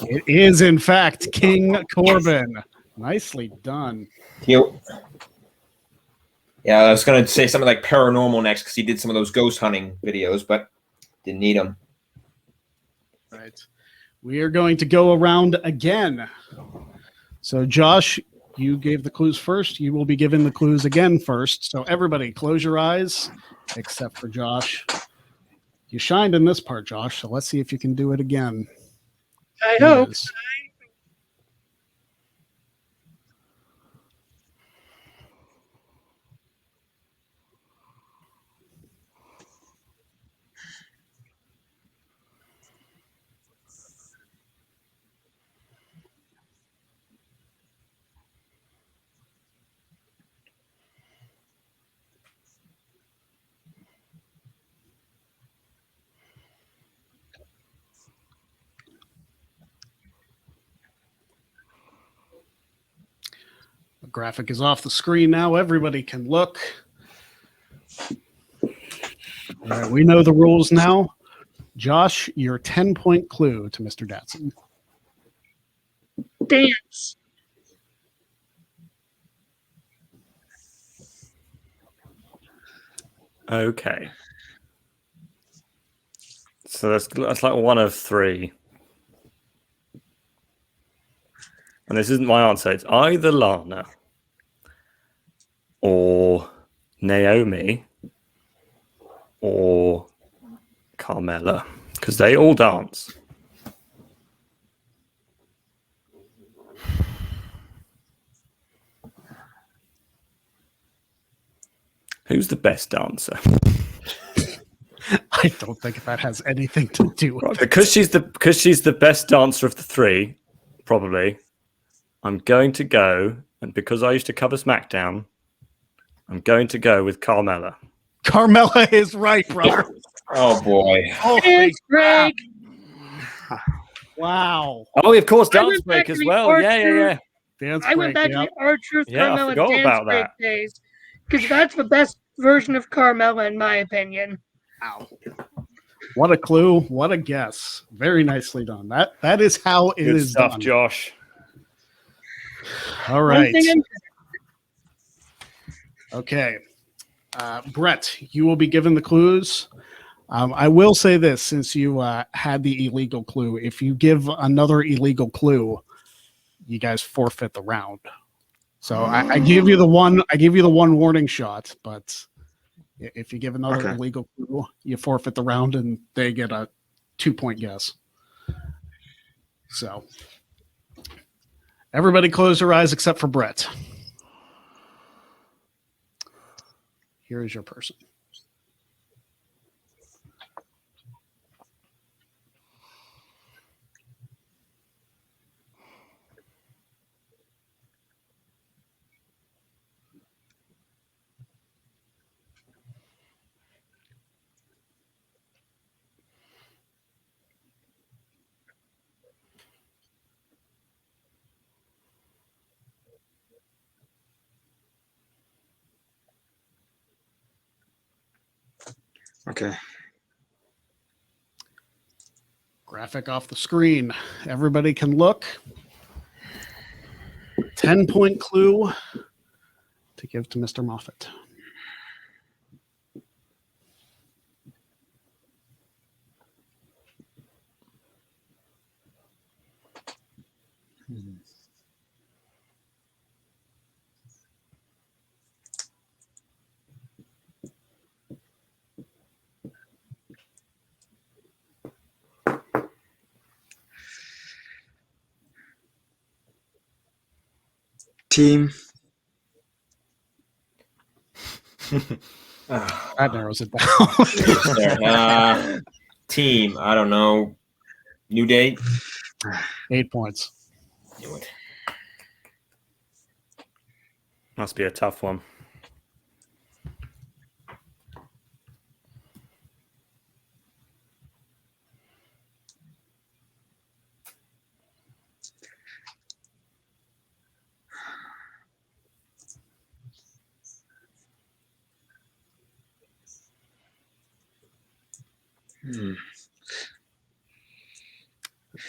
It is, in fact, King Corbin. Nicely done. Yeah, I was going to say something like paranormal next because he did some of those ghost hunting videos, but didn't need them. Right. We are going to go around again. So, Josh, you gave the clues first. You will be given the clues again first. So, everybody, close your eyes, except for Josh. You shined in this part, Josh. So, let's see if you can do it again. I hope. Yes. The graphic is off the screen now. Everybody can look. All right, we know the rules now. Josh, your 10-point clue to Mr. Datson. Dance. Okay. So that's like one of three. And this isn't my answer. It's either Lana or Naomi or Carmella, because they all dance. Who's the best dancer? I don't think that has anything to do with it. Because she's the best dancer of the three, probably. I'm going to go, and because I used to cover SmackDown, I'm going to go with Carmella. Carmella is right, brother. Oh boy. Holy Dance break. wow. Oh, of course, I Dance went back Break to as the well. Yeah. R-Truth. Dance I went break, back yep. to the R-Truth Yeah, I Carmella forgot dance about break that. days. Because that's the best version of Carmella, in my opinion. Wow. What a clue. What a guess. Very nicely done. That is how it Good is stuff, done. Josh. All One right. thing I'm- Okay. Brett, you will be given the clues. I will say this, since you had the illegal clue, if you give another illegal clue, you guys forfeit the round. So I give you the one. I give you the one warning shot, but if you give another illegal clue, you forfeit the round, and they get a 2-point guess. So everybody, close their eyes except for Brett. Here is your person. Okay. Graphic off the screen. Everybody can look. 10-point clue to give to Mr. Moffat. Team. That narrows it down. Team. I don't know. New Day. 8 points. Knew it. Must be a tough one.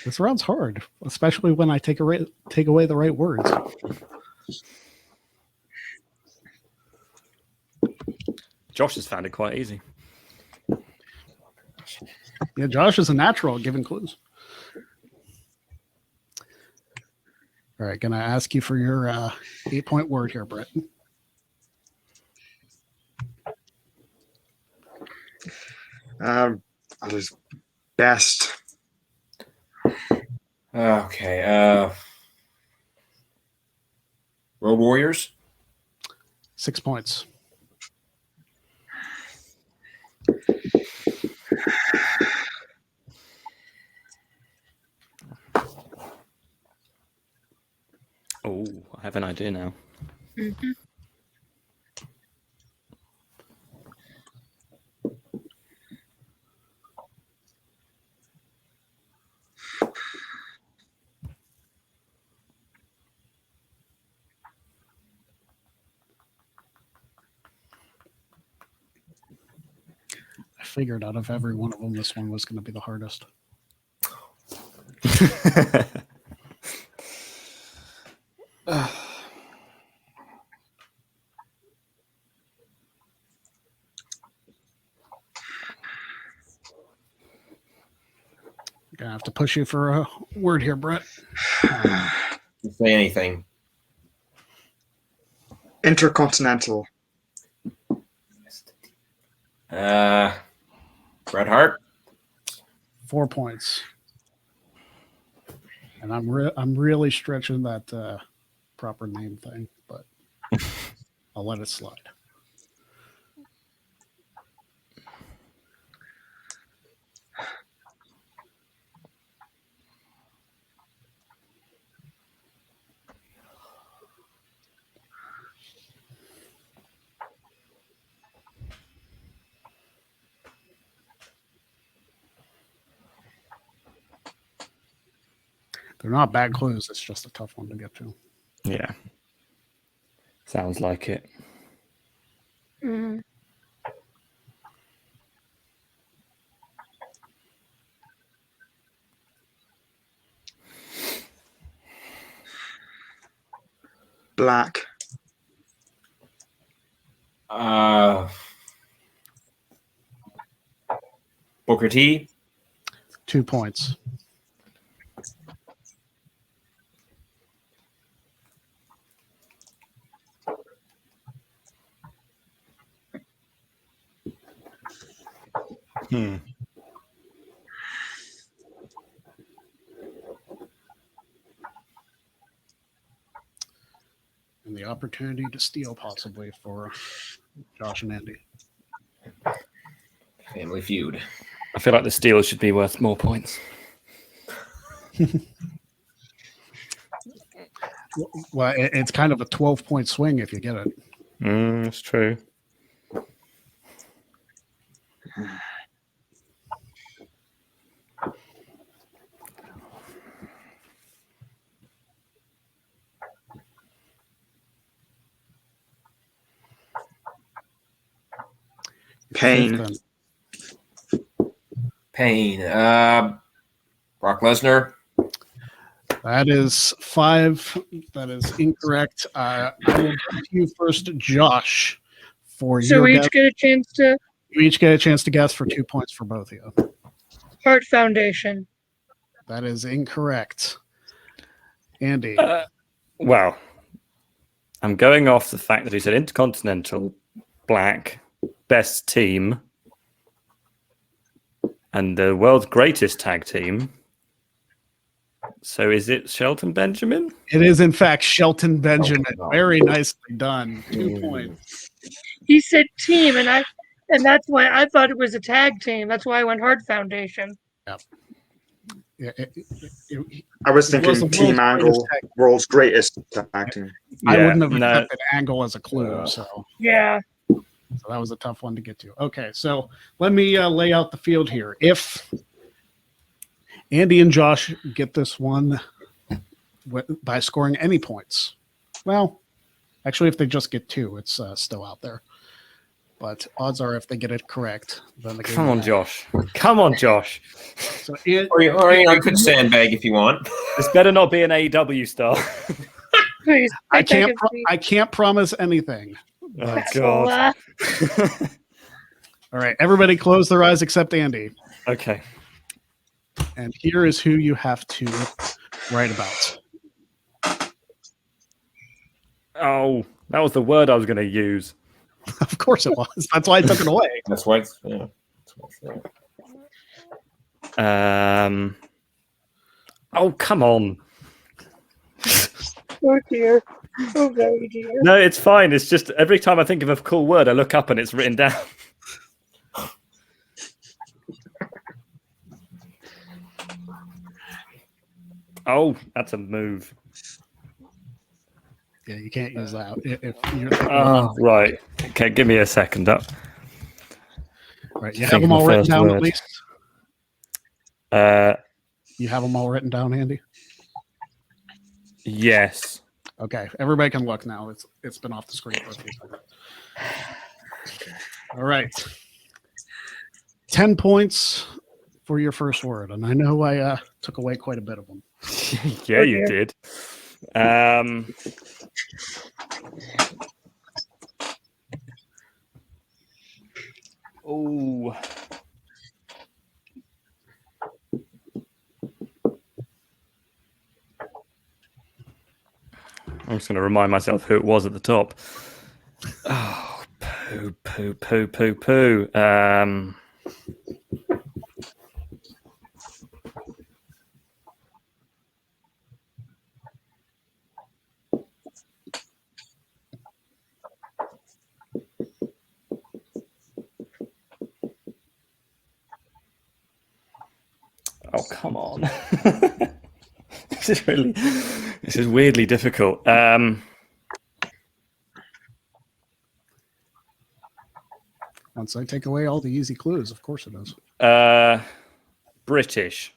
This round's hard, especially when I take away the right words. Josh has found it quite easy. Yeah, Josh is a natural at giving clues. All right, gonna ask you for your 8-point word here, Brett. I'll just best. Okay. Road Warriors. 6 points. Oh, I have an idea now. Mhm. I figured out of every one of them, this one was going to be the hardest. Gonna have to push you for a word here, Brett. Say anything. Intercontinental. Bret Hart. 4 points. And I'm really stretching that proper name thing, but I'll let it slide. They're not bad clues. It's just a tough one to get to. Yeah. Sounds like it. Mhm. Black. Booker T. 2 points. Hmm. And the opportunity to steal possibly for Josh and Andy. Family Feud. I feel like the steal should be worth more points. Well, it's kind of a 12-point swing if you get it. That's true. Pain. Fifth Pain. Brock Lesnar. That is 5. That is incorrect. I will give you first, Josh, for So your we guess. each get a chance to You each get a chance to guess for 2 points for both of you. Heart Foundation. That is incorrect. Andy. Well, I'm going off the fact that he said Intercontinental, Black, best team, and the world's greatest tag team. So is it Shelton Benjamin? It is, in fact, Shelton Benjamin. Very nicely done. 2 points. He said team, and that's why I thought it was a tag team. That's why I went Heart Foundation. Yeah, I was It was thinking the Team world's Angle, greatest tag- world's greatest tag team. I Yeah, wouldn't have no. accepted Angle as a clue, so Yeah. that was a tough one to get to. Okay, so let me lay out the field here. If Andy and Josh get this one by scoring any points, well, actually, if they just get 2, it's still out there. But odds are, if they get it correct, then the game Come will on, end. Josh. Come on, Josh. So Or you could sandbag if you want. This better not be an AEW star. Please. I take can't. it from me. I can't promise anything. Oh, God. All right, everybody, close their eyes except Andy. Okay. And here is who you have to write about. Oh, that was the word I was going to use. Of course it was. That's why I took it away. That's why it's, yeah. Oh, come on. Oh dear. Oh very dear. No, it's fine. It's just every time I think of a cool word, I look up and it's written down. Oh, that's a move. Yeah, you can't use that. If you're Oh, right. Okay, give me a second up. right, you have Think them of all the written first down word. at least. Uh, You have them all written down, Andy. yes. Okay, everybody can look now. It's been off the screen for a few seconds. All right, 10 points for your first word, and I know I took away quite a bit of them. Yeah, you did. Oh. I'm just going to remind myself who it was at the top. Oh, poo. Oh, come on. This is weirdly difficult. Once I take away all the easy clues, of course it is. British.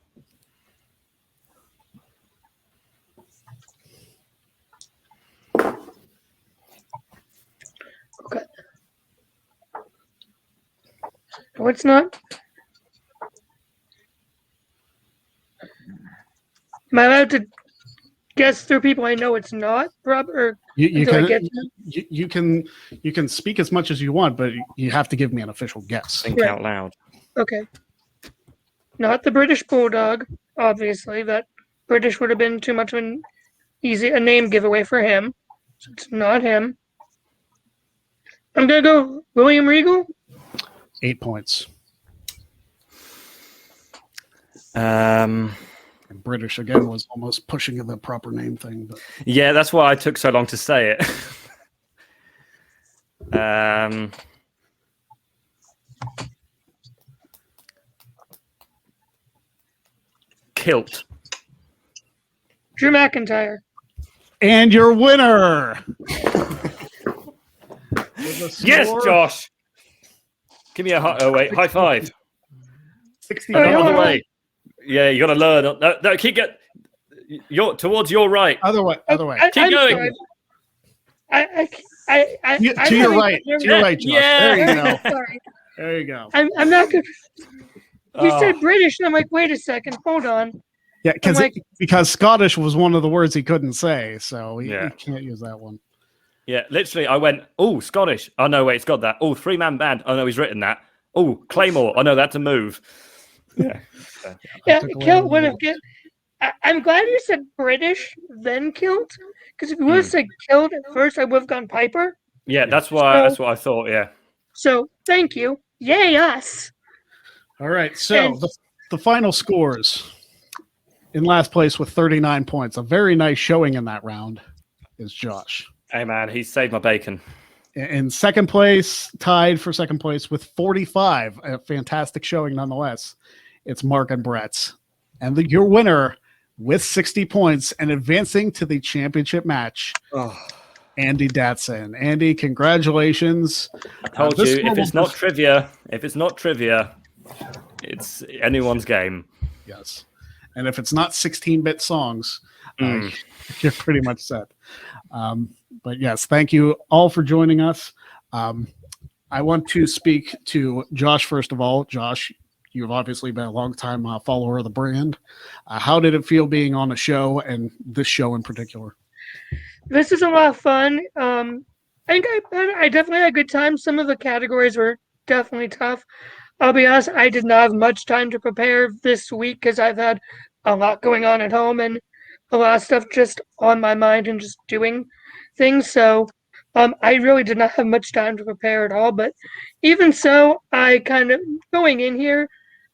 No, it's not. Am I allowed to guess through people I know it's not, Rob? Or You until I can get to them? you can speak as much as you want, but you have to give me an official guess. Think Right. out loud. Okay. Not the British Bulldog, obviously. That British would have been too much of a name giveaway for him. So it's not him. I'm gonna go William Regal. 8 points. Um, And British again was almost pushing the proper name thing, but yeah, that's why I took so long to say it. Kilt. Drew McIntyre. and your winner. Yes, Josh. Give me a high five. 60 Oh, Not on the yeah. way. Yeah, you got to learn. No, keep get. You're towards your right. Other way. Keep I'm going. sorry. I'm To your having- right. To your right, Josh. Yeah. There you go. Sorry. There you go. I'm not good. You Oh. said British, and I'm like, wait a second, hold on. Yeah, like- because Scottish was one of the words he couldn't say, so he Yeah. can't use that one. Yeah, literally, I went, oh, Scottish. Oh, no, wait, it's got that. Oh, three-man band. Oh, no, he's written that. Oh, Claymore. Oh, no, that's a move. Yeah. Yeah, took away Kilt all would the have get. I'm glad you said British, then Kilt, because if you would have said Kilt at first, I would have gone Piper. Yeah, that's what I thought, yeah. So thank you. Yay, us. All right, so And- the final scores. In last place with 39 points, a very nice showing in that round, is Josh. Hey, man, he saved my bacon. In second place, tied for second place with 45, a fantastic showing nonetheless. It's Mark and Brett. And your winner with 60 points and advancing to the championship match, Andy Datson. Andy, congratulations. I told this you, one if it's will not trivia, it's anyone's game. Yes. And if it's not 16-bit songs, Mm. you're pretty much set. But yes, thank you all for joining us. I want to speak to Josh first of all. Josh, you've obviously been a long-time follower of the brand. How did it feel being on a show, and this show in particular? This is a lot of fun. I think I definitely had a good time. Some of the categories were definitely tough. I'll be honest, I did not have much time to prepare this week because I've had a lot going on at home and a lot of stuff just on my mind and just doing things. So I really did not have much time to prepare at all. But even so, I kind of going in here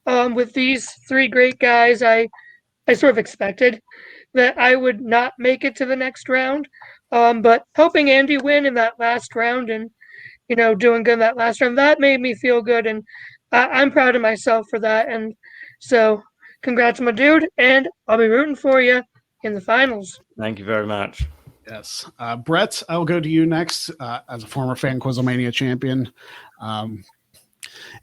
with these three great guys, I sort of expected that I would not make it to the next round. But helping Andy win in that last round and, doing good in that last round, that made me feel good. And I'm proud of myself for that. And so congrats, my dude. And I'll be rooting for you in the finals. Thank you very much. Yes. Brett, I'll go to you next. As a former fan Quizzlemania champion,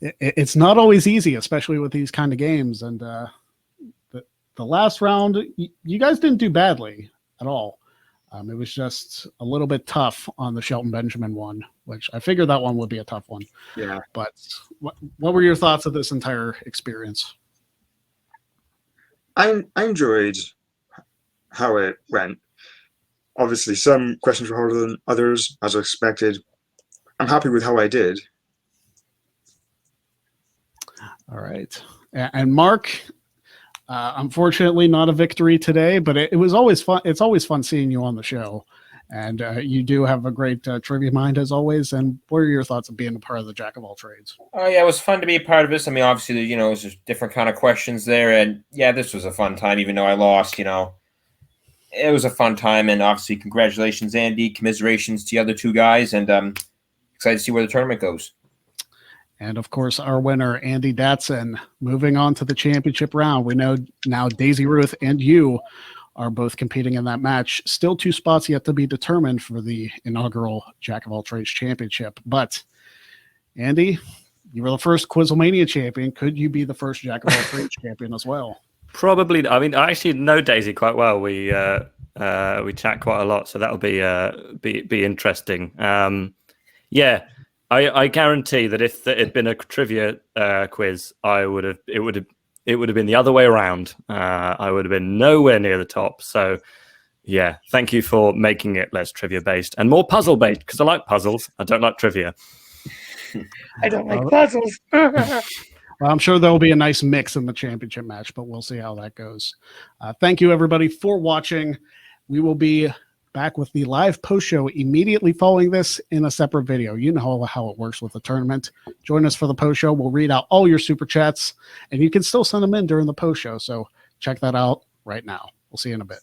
it's not always easy, especially with these kind of games. And the last round, you guys didn't do badly at all. It was just a little bit tough on the Shelton Benjamin one, which I figured that one would be a tough one. Yeah. But what were your thoughts of this entire experience? I enjoyed how it went. Obviously, some questions were harder than others, as I expected. I'm happy with how I did. All right. And Mark, unfortunately, not a victory today, but it was always fun. It's always fun seeing you on the show. And you do have a great trivia mind, as always. And what are your thoughts of being a part of the Jack of all trades? Oh yeah, it was fun to be a part of this. I mean, obviously, it was just different kind of questions there, and yeah, this was a fun time. Even though I lost, it was a fun time, and obviously, congratulations, Andy. Commiserations to the other two guys, and excited to see where the tournament goes. And of course, our winner, Andy Datson, moving on to the championship round. We know now Daisy Ruth and you are both competing in that match. Still 2 spots yet to be determined for the inaugural Jack of all trades championship. But Andy, you were the first Quizzlemania champion. Could you be the first Jack of all trades champion as well? Probably. I mean, I actually know Daisy quite well. We chat quite a lot, so that'll be interesting. Yeah, I guarantee that if it had been a trivia quiz, it would have been the other way around. I would have been nowhere near the top. So, yeah, thank you for making it less trivia based and more puzzle based, because I like puzzles. I don't like trivia. I don't like puzzles. Well, I'm sure there'll be a nice mix in the championship match, but we'll see how that goes. Thank you, everybody, for watching. We will be back with the live post show immediately following this in a separate video. You know how it works with the tournament. Join us for the post show. We'll read out all your super chats, and you can still send them in during the post show. So check that out right now. We'll see you in a bit.